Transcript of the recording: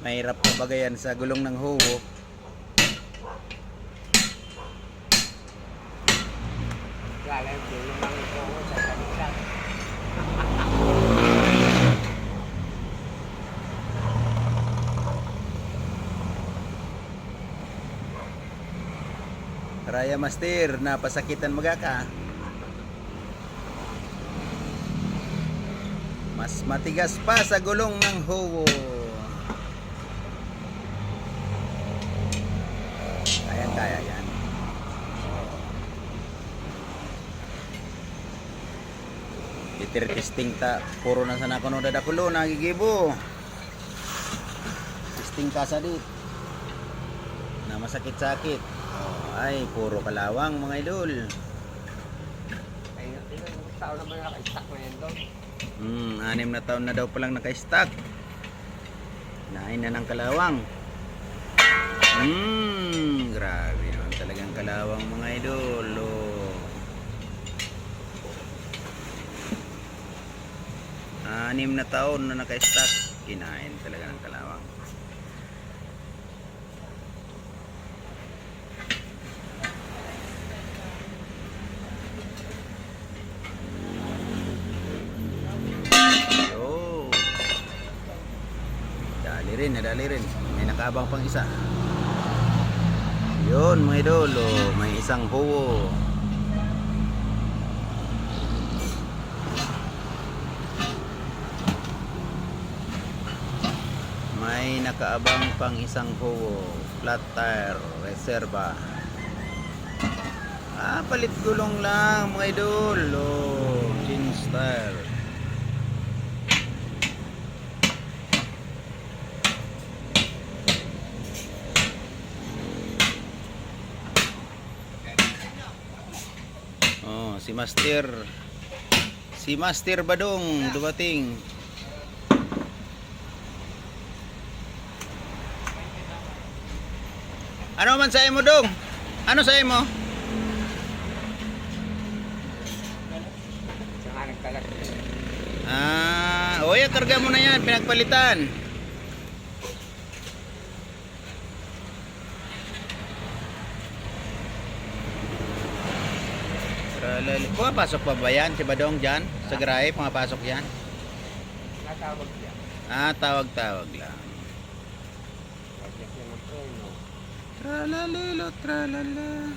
Mahirap na bagayan sa gulong ng huwo. Galing gulong ng huwo sa kalitan. Raya Master, napasakitan magaka. Mas matigas pa sa gulong ng huwo. Kaya yan. Itir testing ta, puro na sana kuno dadakulo nagigibo. Testing ka sa dit. Na masakit-sakit. Ay, puro kalawang mga idol. Ayun, taon naman naka-stack na yan doon. 6 na taon na daw palang naka-stack. Nain na ng kalawang. Grabe naman talagang kalawang mga idol. Oh. 6 na taon na naka-stack. Kinain talaga ng kalawang. Nadali rin. May nakaabang pang isa. Yun mga idol, may isang huwo. May nakaabang pang isang huwo. Flat tire, reserva. Palit gulong lang mga idol. Change tire. Si Master Badong dumating. Ano man sa mo dong? Ano sa mo? Saka nagkalat. Oya, karga mo na yan, pinagpalitan. Pumapasok pa ba yan si Badong dyan? Sa garahe, pumapasok yan? Natawag siya. Tawag-tawag lang. Lagyan siya ng preno. Tralalelo, tralala.